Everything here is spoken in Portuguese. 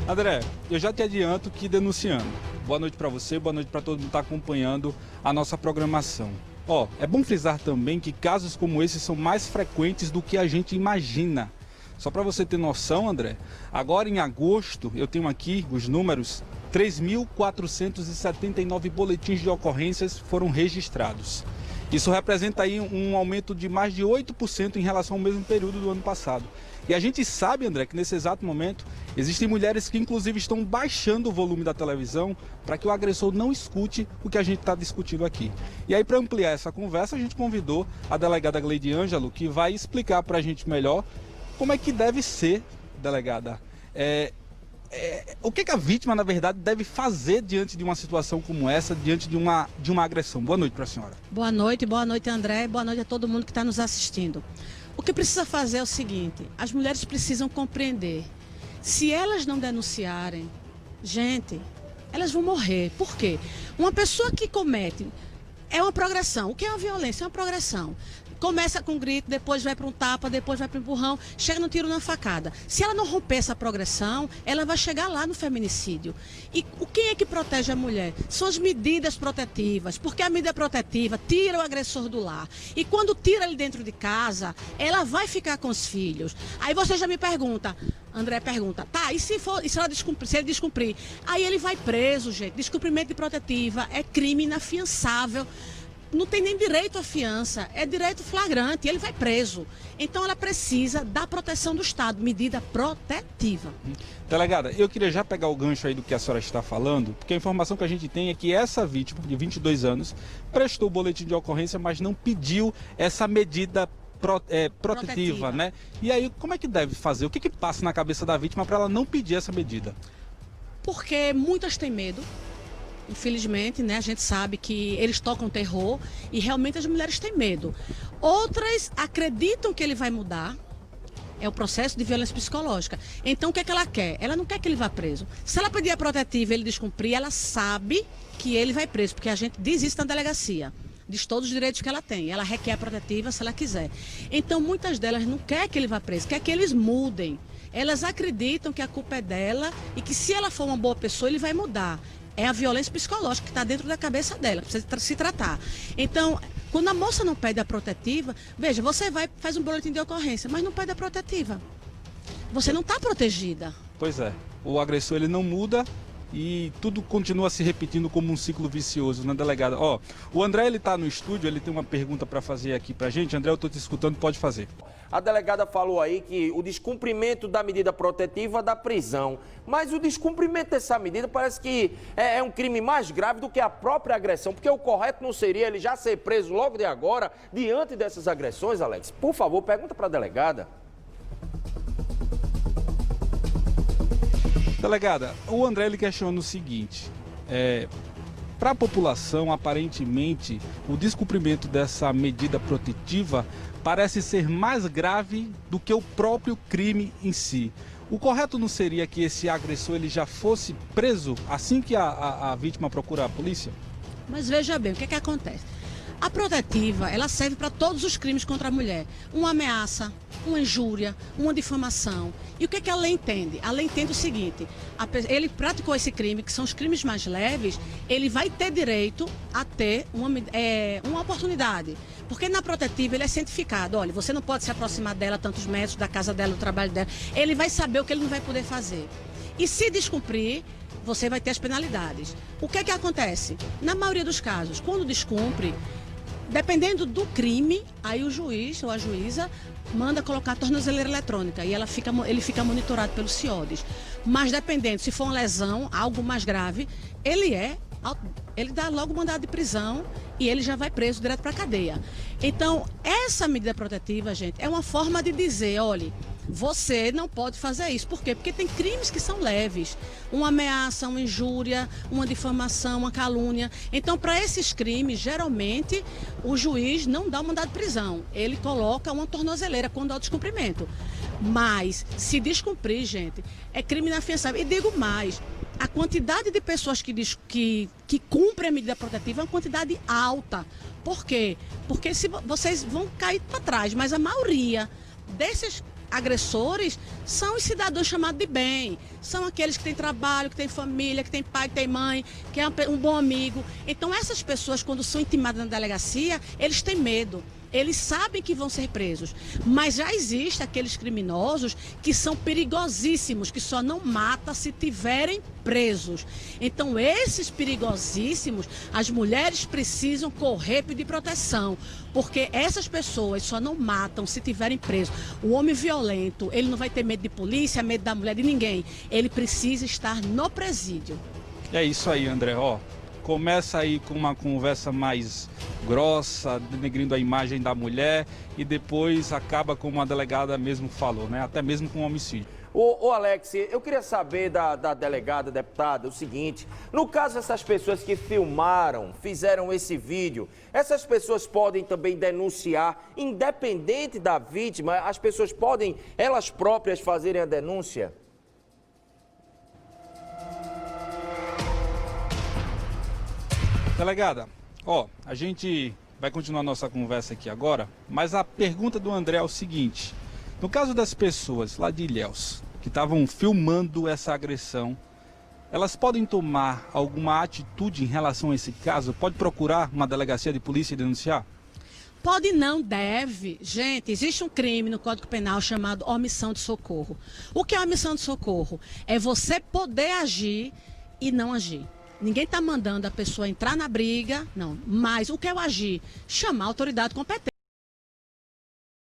André, eu já te adianto que denunciando. Boa noite para você, boa noite para todo mundo que está acompanhando a nossa programação. É bom frisar também que casos como esse são mais frequentes do que a gente imagina. Só para você ter noção, André, agora em agosto eu tenho aqui os números, 3.479 boletins de ocorrências foram registrados. Isso representa aí um aumento de mais de 8% em relação ao mesmo período do ano passado. E a gente sabe, André, que nesse exato momento existem mulheres que inclusive estão baixando o volume da televisão para que o agressor não escute o que a gente está discutindo aqui. E aí, para ampliar essa conversa, a gente convidou a delegada Gleide Ângelo, que vai explicar para a gente melhor como é que deve ser, delegada. O que a vítima, na verdade, deve fazer diante de uma situação como essa, diante de uma agressão? Boa noite para a senhora. Boa noite, André, boa noite a todo mundo que está nos assistindo. O que precisa fazer é o seguinte, as mulheres precisam compreender, se elas não denunciarem, gente, elas vão morrer. Por quê? Uma pessoa que comete, é uma progressão. O que é uma violência? É uma progressão. Começa com um grito, depois vai para um tapa, depois vai para um empurrão, chega no tiro, na facada. Se ela não romper essa progressão, ela vai chegar lá no feminicídio. E quem é que protege a mulher? São as medidas protetivas, porque a medida protetiva tira o agressor do lar. E quando tira ele dentro de casa, ela vai ficar com os filhos. Aí você já me pergunta, André pergunta, tá, e se ele descumprir? Aí ele vai preso, gente. Descumprimento de protetiva é crime inafiançável. Não tem nem direito à fiança, é direito flagrante, ele vai preso. Então ela precisa da proteção do Estado, medida protetiva. Delegada, eu queria já pegar o gancho aí do que a senhora está falando, porque a informação que a gente tem é que essa vítima, de 22 anos, prestou o boletim de ocorrência, mas não pediu essa medida protetiva, né? E aí, como é que deve fazer? O que passa na cabeça da vítima para ela não pedir essa medida? Porque muitas têm medo. Infelizmente, né, a gente sabe que eles tocam terror e realmente as mulheres têm medo. Outras acreditam que ele vai mudar. É o processo de violência psicológica. Então, o que é que ela quer? Ela não quer que ele vá preso. Se ela pedir a protetiva e ele descumprir, ela sabe que ele vai preso, porque a gente diz isso na delegacia. Diz todos os direitos que ela tem. Ela requer a protetiva se ela quiser. Então, muitas delas não querem que ele vá preso, quer que eles mudem. Elas acreditam que a culpa é dela e que se ela for uma boa pessoa, ele vai mudar. É a violência psicológica que está dentro da cabeça dela, precisa se tratar. Então, quando a moça não pede a protetiva, veja, você faz um boletim de ocorrência, mas não pede a protetiva. Você não está protegida. Pois é, o agressor ele não muda e tudo continua se repetindo como um ciclo vicioso, né, delegada? O André, ele está no estúdio, ele tem uma pergunta para fazer aqui para a gente. André, eu estou te escutando, pode fazer. A delegada falou aí que o descumprimento da medida protetiva da prisão, mas o descumprimento dessa medida parece que é um crime mais grave do que a própria agressão, porque o correto não seria ele já ser preso logo de agora, diante dessas agressões, Alex? Por favor, pergunta para a delegada. Delegada, o André ele questiona o seguinte, para a população, aparentemente, o descumprimento dessa medida protetiva parece ser mais grave do que o próprio crime em si. O correto não seria que esse agressor ele já fosse preso assim que a vítima procura a polícia? Mas veja bem, o que é que acontece? A protetiva, ela serve para todos os crimes contra a mulher. Uma ameaça, uma injúria, uma difamação. E o que é que a lei entende? A lei entende o seguinte, ele praticou esse crime, que são os crimes mais leves, ele vai ter direito a ter uma oportunidade. Porque na protetiva ele é cientificado, olha, você não pode se aproximar dela tantos metros, da casa dela, do trabalho dela. Ele vai saber o que ele não vai poder fazer. E se descumprir, você vai ter as penalidades. O que é que acontece? Na maioria dos casos, quando descumpre, dependendo do crime, aí o juiz ou a juíza manda colocar a tornozeleira eletrônica e ele fica monitorado pelos CIODES. Mas dependendo, se for uma lesão, algo mais grave, ele dá logo mandado de prisão e ele já vai preso direto para a cadeia. Então, essa medida protetiva, gente, é uma forma de dizer, olha, você não pode fazer isso. Por quê? Porque tem crimes que são leves. Uma ameaça, uma injúria, uma difamação, uma calúnia. Então, para esses crimes, geralmente, o juiz não dá o mandado de prisão. Ele coloca uma tornozeleira quando há o descumprimento. Mas, se descumprir, gente, é crime inafiançável. E digo mais, a quantidade de pessoas que cumprem a medida protetiva é uma quantidade alta. Por quê? Porque vocês vão cair para trás, mas a maioria desses agressores são os cidadãos chamados de bem. São aqueles que têm trabalho, que têm família, que têm pai, que têm mãe, que é um bom amigo. Então essas pessoas, quando são intimadas na delegacia, eles têm medo. Eles sabem que vão ser presos, mas já existem aqueles criminosos que são perigosíssimos, que só não matam se tiverem presos. Então, esses perigosíssimos, as mulheres precisam correr, pedir proteção, porque essas pessoas só não matam se tiverem presos. O homem violento, ele não vai ter medo de polícia, medo da mulher, de ninguém. Ele precisa estar no presídio. É isso aí, André. Ó, começa aí com uma conversa mais grossa, denegrindo a imagem da mulher e depois acaba como a delegada mesmo falou, né? Até mesmo com homicídio. Ô Alex, eu queria saber da delegada, deputada, o seguinte: no caso essas pessoas que filmaram, fizeram esse vídeo, essas pessoas podem também denunciar, independente da vítima, as pessoas podem elas próprias fazerem a denúncia? Delegada, ó, a gente vai continuar nossa conversa aqui agora, mas a pergunta do André é o seguinte: no caso das pessoas lá de Ilhéus, que estavam filmando essa agressão, elas podem tomar alguma atitude em relação a esse caso? Pode procurar uma delegacia de polícia e denunciar? Pode não, deve. Gente, existe um crime no Código Penal chamado omissão de socorro. O que é omissão de socorro? É você poder agir e não agir. Ninguém está mandando a pessoa entrar na briga, não. Mas o que é o agir? Chamar a autoridade competente.